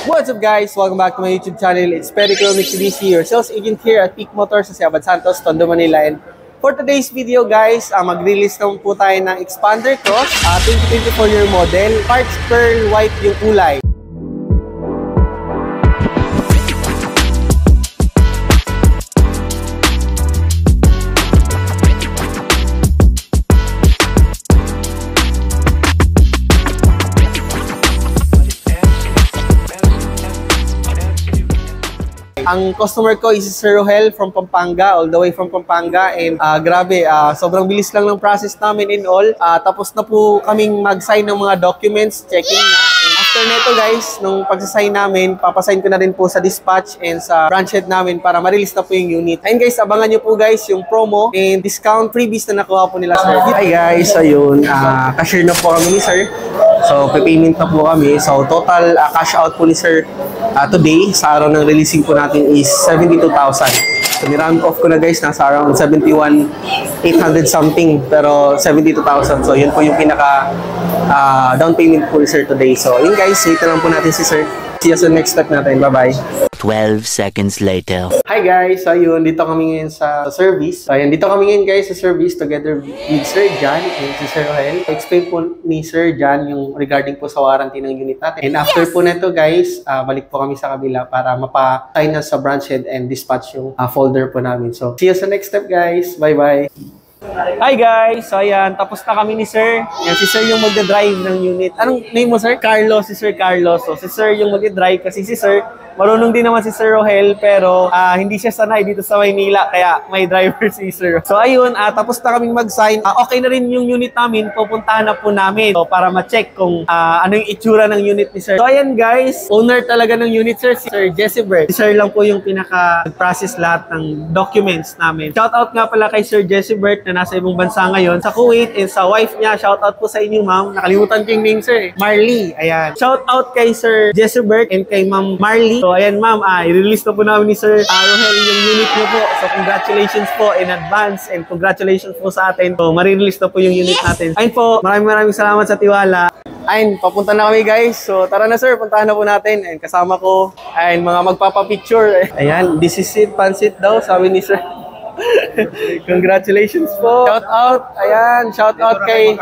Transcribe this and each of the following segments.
What's up guys? Welcome back to my YouTube channel. It's Perico Mitsubishi, your sales agent here at Peak Motors sa Abad Santos, Tondo, Manila. And for today's video guys, mag-release naman po tayo ng Expander Cross 2024 year model. Parts pearl white yung kulay. Ang customer ko is Sir Rohel from Pampanga, all the way from Pampanga. And grabe, sobrang bilis lang ng process namin in all. Tapos na po kaming mag-sign ng mga documents, checking na. And after neto guys, nung pagsasign namin, papasign ko na rin po sa dispatch and sa branch head namin para ma-release na po yung unit. Ayun guys, abangan nyo po guys yung promo and discount freebies na nakuha po nila sir. Hi guys, ayun, cashier na po kami ni sir. So, payment na po kami. So, total cash out po ni sir today sa araw ng releasing po natin is 72,000. So, ni-round off ko na guys, nasa around 71,800 something, pero 72,000. So, yun po yung pinaka down payment po ni sir today. So, yun guys, wait na lang po natin si sir. See you sa next step natin. Bye-bye. 12 seconds later. Hi guys! So, yun, dito kami ngayon sa service. So, ayan, dito kami ngayon guys sa service together with Sir John and si Sir Rohel. Explain po ni Sir John yung regarding po sa warranty ng unit natin. And after po neto guys, balik po kami sa kabila para mapa-sign na sa branch head and dispatch yung folder po namin. So, see you sa next step guys. Bye-bye! Hi guys! So ayan, tapos na kami ni Sir. Yan, si Sir yung magda-drive ng unit. Anong name mo Sir? Carlos, si Sir Carlos. So si Sir yung magda-drive kasi si Sir, marunong din naman si Sir Rohel pero hindi siya sanay dito sa Maynila kaya may driver si Sir. So ayun, tapos na kaming mag-sign. Okay na rin yung unit namin, pupuntahan na po namin so, para ma-check kung ano yung itsura ng unit ni Sir. So ayan guys, owner talaga ng unit Sir, si Sir Jesse Bert. Si Sir lang po yung pinaka-process lahat ng documents namin. Shoutout nga pala kay Sir Jesse Bert na nasa ibang bansa ngayon, sa Kuwait and sa wife niya. Shoutout po sa inyo ma'am. Nakalimutan ko yung name Sir. Marley. Ayan. Shoutout kay Sir Jesse Bert and kay Ma'am Marley. So ayan ma'am, i-release na po namin ni Sir Rohel yung unit niyo po. So congratulations po in advance and congratulations po sa atin. So marirelease na po yung unit natin. Ayun po, maraming salamat sa tiwala. Ayun, papunta na kami guys. So tara na sir, puntahan na po natin. And kasama ko, ayun, mga magpapapicture. Ayan, this is it, pansit daw, sabi ni Sir. Congratulations po. Shout out. Ayan, shout out kay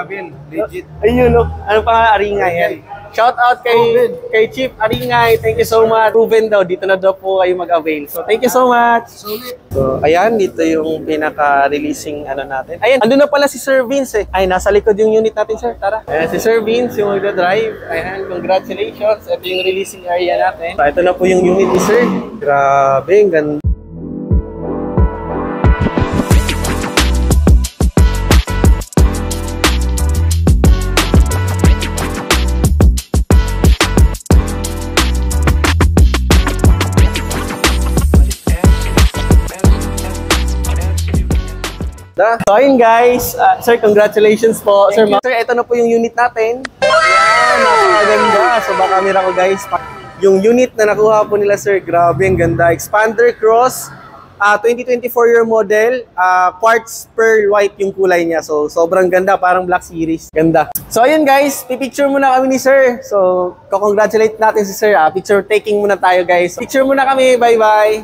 ayun, no. Ano pa Aringay yan. Shout out kay Chief Aringay. Thank you so much. Proven daw dito na daw po kayo mag-avail. So thank you so much. So ayan, dito yung pinaka-releasing ano natin. Ayan, andun na pala si Sir Vince eh. Ay, nasa likod yung unit natin sir. Tara. Ayan, si Sir Vince yung magda-drive. Ayan, congratulations. Ito yung releasing area natin. So ito na po yung unit ni sir. Grabe, ang ganda. So ayun guys, sir congratulations po. Sir, ito na po yung unit natin. Ayan, napakaganda. So baka camera ko guys. Yung unit na nakuha po nila sir, grabe ang ganda. Expander Cross, 2024 year model, quartz pearl white yung kulay niya. So sobrang ganda, parang Black Series. Ganda. So ayun guys, pipicture muna kami ni sir. So congratulate natin si sir. Picture taking muna tayo guys. Picture muna kami, bye-bye.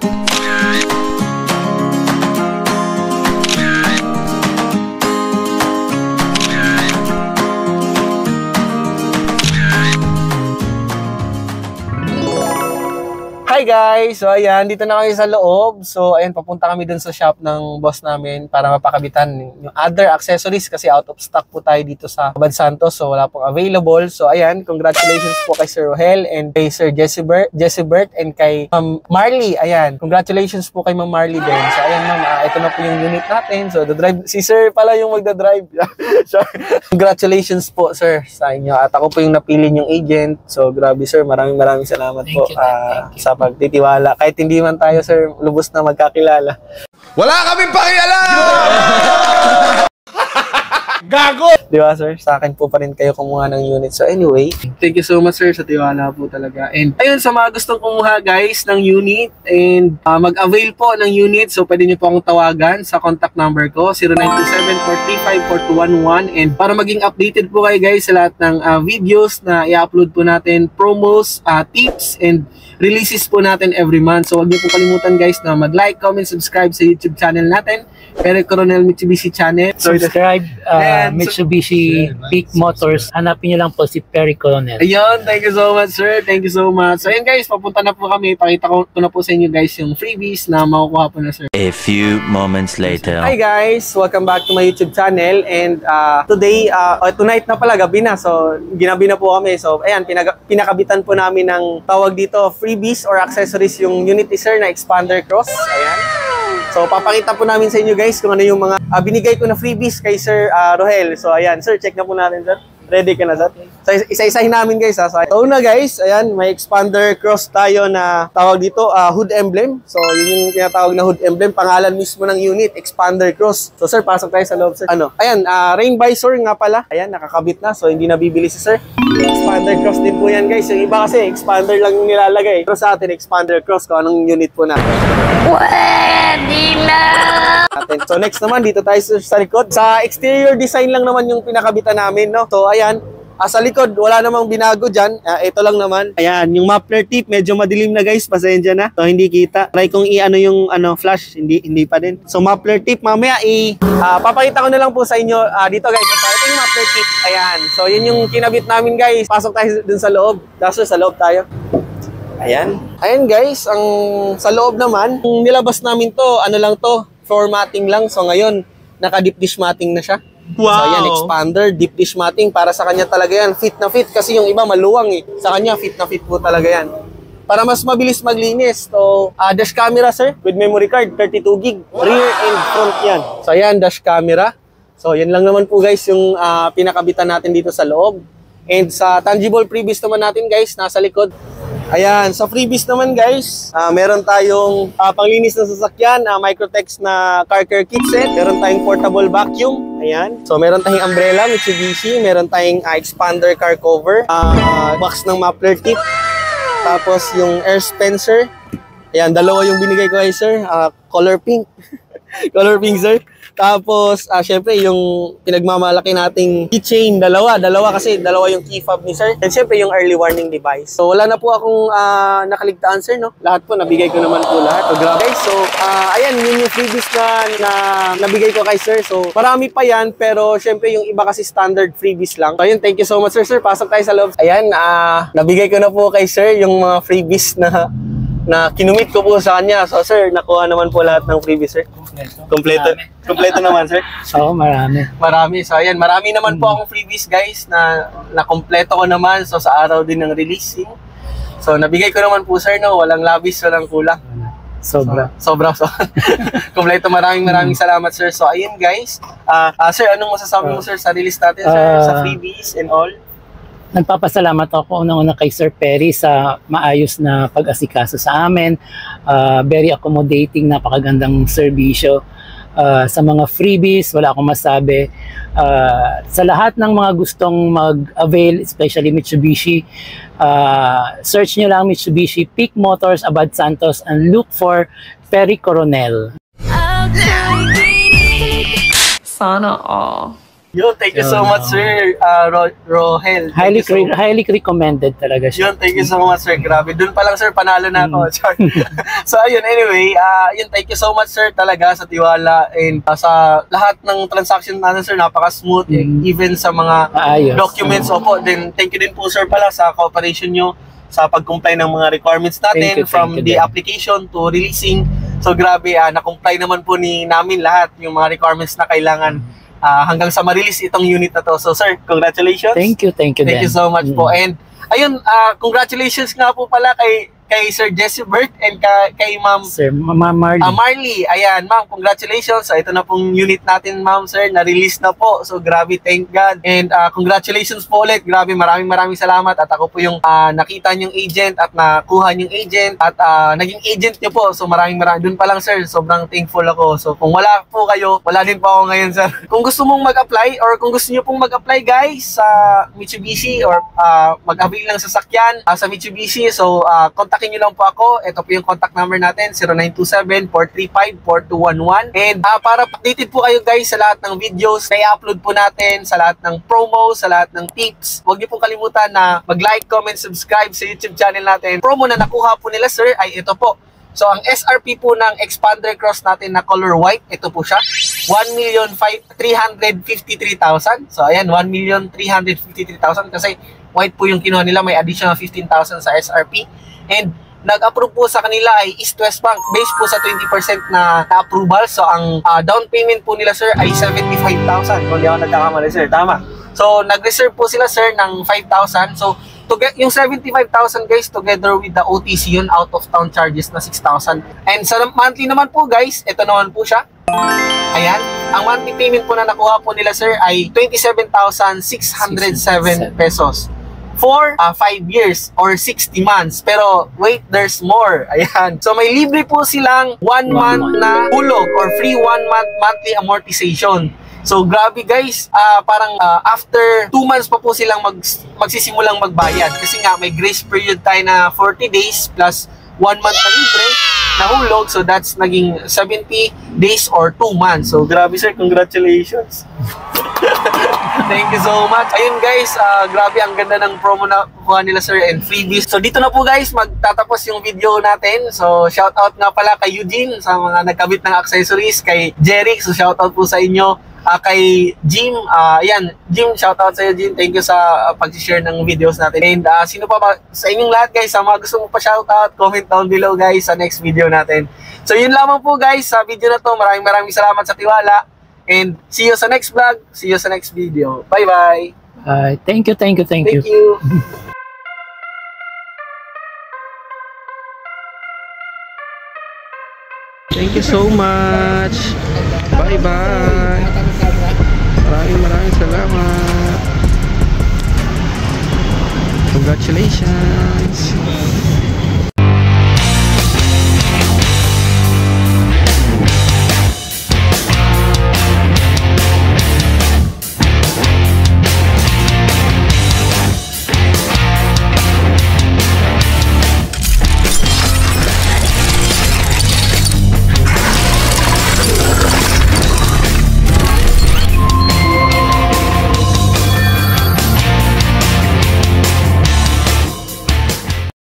Hi guys! So ayan, dito na kami sa loob. So ayan, papunta kami dun sa shop ng boss namin para mapakabitan yung other accessories kasi out of stock po tayo dito sa Abad Santos. So wala pong available. So ayan, congratulations po kay Sir Rohel and kay Sir Jesse Bert and kay Ma'am Marley. Ayan, congratulations po kay Ma'am Marley din. So ayan ma'am, ito na po yung unit natin. So the drive, si Sir pala yung magda-drive. So, congratulations po sir sa inyo. At ako po yung napili yung agent. So grabe sir, maraming salamat po sa pagtitiwala. Kahit hindi man tayo, sir, lubos na magkakilala. Wala kaming pakialam! Gago! Di ba, sir? Sa akin po pa rin kayo kumuha ng unit. So anyway, thank you so much, sir, sa tiwala po talaga. And ayun, sa mga gustong kumuha, guys, ng unit and mag-avail po ng unit, so pwede nyo po akong tawagan sa contact number ko, 0927-435-4211. And para maging updated po kayo, guys, sa lahat ng videos na i-upload po natin, promos, tips, and releases po natin every month. So huwag niyo po kalimutan, guys, na mag-like, comment, subscribe sa YouTube channel natin, Eric Coronel Mitsubishi Channel. Subscribe, Mitsubishi Peak Motors. Hanapin niyo lang po si Perry Coronel. Ayun, thank you so much, sir. Thank you so much. So ayun, guys, papunta na po kami. Pakita ko na po sa inyo, guys, yung freebies na makukuha po na, sir. A few moments later. Hi guys, welcome back to my YouTube channel. And today, tonight na pala, gabi na. So ginabi na po kami. So ayan, pinakabitan po namin ng tawag dito, freebies or accessories yung unit ni sir na expander cross. Ayan. So papakita po namin sa inyo, guys, kung ano yung mga binigay ko na freebies kay Sir Rohel. So ayan, sir, check na po natin, sir. Ready ka na, sir? So isa-isahin namin, guys, ha. So una, guys, ayan, may expander cross tayo na tawag dito, hood emblem. So yun yung tinatawag na hood emblem, pangalan mismo ng unit, expander cross. So sir, pasok tayo sa loob, sir. Ayan, rain visor nga pala. Ayan, nakakabit na, so hindi nabibili si sir. Expander cross din po yan, guys. Yung iba kasi expander lang yung nilalagay. Pero sa atin, expander cross, kung anong unit po natin. Pwede na! So next naman, dito tayo sa likod. Sa exterior design lang naman yung pinakabitan namin, no? So ayan, sa likod, wala namang binago dyan. Ito lang naman. Ayan, yung muffler tip, medyo madilim na, guys. Pasensya na. So hindi kita. Try kong i-ano yung flash. Hindi pa din. So muffler tip, mamaya papakita ko na lang po sa inyo dito, guys. Ito yung muffler tip. Ayan. So yun yung kinabit namin, guys. Pasok tayo dun sa loob. Daso sa loob tayo. Ayan. Ayan, guys, ang sa loob naman, nilabas namin to, ano lang to, floor matting lang. So ngayon, naka-deep dish matting na siya. Wow. So ayan, expander, deep dish matting, para sa kanya talaga yan. Fit na fit, kasi yung iba maluwang eh. Sa kanya, fit na fit po talaga yan. Para mas mabilis maglinis. So, dash camera, sir, with memory card, 32 gig, rear and front yan. So ayan, dash camera. So yan lang naman po, guys, yung pinakabitan natin dito sa loob. And sa tangible freebies naman natin, guys, nasa likod. Ayan, sa freebies naman, guys, meron tayong panglinis ng sasakyan, Microtex na car care kit set. Meron tayong portable vacuum. Ayan. So meron tayong umbrella Mitsubishi, meron tayong expander car cover, box ng muffler tip. Tapos yung air dispenser. Ayan, dalawa yung binigay ko kay sir, color pink. Color pink, sir. Tapos, syempre, yung pinagmamalaki nating keychain, dalawa kasi dalawa yung key fob ni sir. And syempre, yung early warning device. So, wala na po akong nakaligtaan, sir, no? Lahat po, nabigay ko naman po lahat. So, grabe. So, ayan, yun yung freebies na nabigay ko kay sir. So, marami pa yan, pero syempre, yung iba kasi standard freebies lang. So, ayun, thank you so much, sir. Sir, pasok tayo sa loob. Ayan, nabigay ko na po kay sir yung mga freebies na kinumit ko po sa kanya. So, sir, nakuha naman po lahat ng freebies, sir. Kompleto naman, sir. So, marami. So, ayan, marami naman po akong freebies, guys, na kompleto ko naman. So, sa araw din ng releasing. So, nabigay ko naman po, sir, no? Walang labis, walang kulang. Sobra. So, kompleto. Maraming salamat, sir. So, ayun, guys. Sir, anong masasabi mo, sir, sa release natin, sir? Sa freebies and all? Nagpapasalamat ako unang-una kay Sir Perry sa maayos na pag-asikaso sa amin. Very accommodating, napakagandang serbisyo. Sa mga freebies, wala akong masabi. Sa lahat ng mga gustong mag-avail, especially Mitsubishi, search nyo lang Mitsubishi Peak Motors, Abad Santos, and look for Perry Coronel. Sana all. Yo, thank you so much, sir, Rohel. Highly recommended talaga siya. Yun, thank you so much, sir. Grabe, dun pa lang, sir, panalo na ako. So, ayun, anyway, yun, thank you so much, sir, talaga sa tiwala and sa lahat ng transaction natin, sir, napaka-smooth, even sa mga documents. Opo, then thank you din po, sir, pala sa cooperation nyo sa pag-comply ng mga requirements natin from the application to releasing. So, grabe, na-comply naman po namin lahat yung mga requirements na kailangan hanggang sa ma-release itong unit na to. So sir, congratulations. Thank you so much po. And ayun, congratulations nga po pala kay kay Sir Jesse Bert and kay Ma'am Sir Marley. Marley. Ayan, ma'am, congratulations. So, ito na pong unit natin, ma'am, sir. Na-release na po. So, grabe, thank God. And congratulations po ulit. Grabe, maraming salamat. At ako po yung nakita niyong agent at nakuha niyong agent at naging agent niyo po. So, maraming. Doon pa lang, sir, sobrang thankful ako. So, kung wala po kayo, wala din po ako ngayon, sir. Kung gusto mong mag-apply or kung gusto niyo pong mag-apply, guys, sa Mitsubishi or mag-avail ng sasakyan sa Mitsubishi, so, kontakin niyo lang po ako. Ito po yung contact number natin, 0927-435-4211. And para updated po kayo, guys, sa lahat ng videos na i-upload po natin, sa lahat ng promos, sa lahat ng tips, huwag niyo pong kalimutan na mag-like, comment, subscribe sa YouTube channel natin. Promo na nakuha po nila, sir, ay ito po. So, ang SRP po ng Expander Cross natin na color white, ito po siya, 1,353,000. So, ayan, 1,353,000 kasi white po yung kinuha nila, may additional 15,000 sa SRP. And nag-approve po sa kanila ay East West Bank based po sa 20% na approval. So, ang down payment po nila, sir, ay 75,000. Kung di ako nagkakamali, sir. Tama. So, nag-reserve po sila, sir, ng 5,000. So, to get yung 75,000, guys, together with the OTC, yun, out of town charges na 6,000. And sa monthly naman po, guys, ito naman po siya. Ayan. Ang monthly payment po na nakuha po nila, sir, ay 27,607 pesos. For 5 years or 60 months. Pero wait, there's more. Ayan. So may libre po silang 1 month na hulog or free 1 month monthly amortization. So grabe, guys, parang after 2 months pa po silang magsisimulang magbayad. Kasi nga may grace period tayo na 40 days plus 1 month na libre na hulog. So that's naging 70 days or 2 months. So grabe, sir, congratulations. Thank you so much. Ayun, guys, grabe, ang ganda ng promo na kuha nila, sir, and freebies. So dito na po, guys, magtatapos yung video natin. So shout out nga pala kay Eugene sa mga nagkabit ng accessories, kay Jeric, so shout out po sa inyo. Kay Jim, yan, Jim, shout out sa iyo, Jim. Thank you sa pag-share ng videos natin. And sino pa ba sa inyong lahat, guys, sa mga gusto mo pa shout out, comment down below, guys, sa next video natin. So yun lamang po, guys, sa video na to. Maraming salamat sa tiwala. And see you sa next vlog. See you sa next video. Bye-bye. Thank you. Thank you. Thank you so much. Bye-bye. Maraming salamat. Congratulations.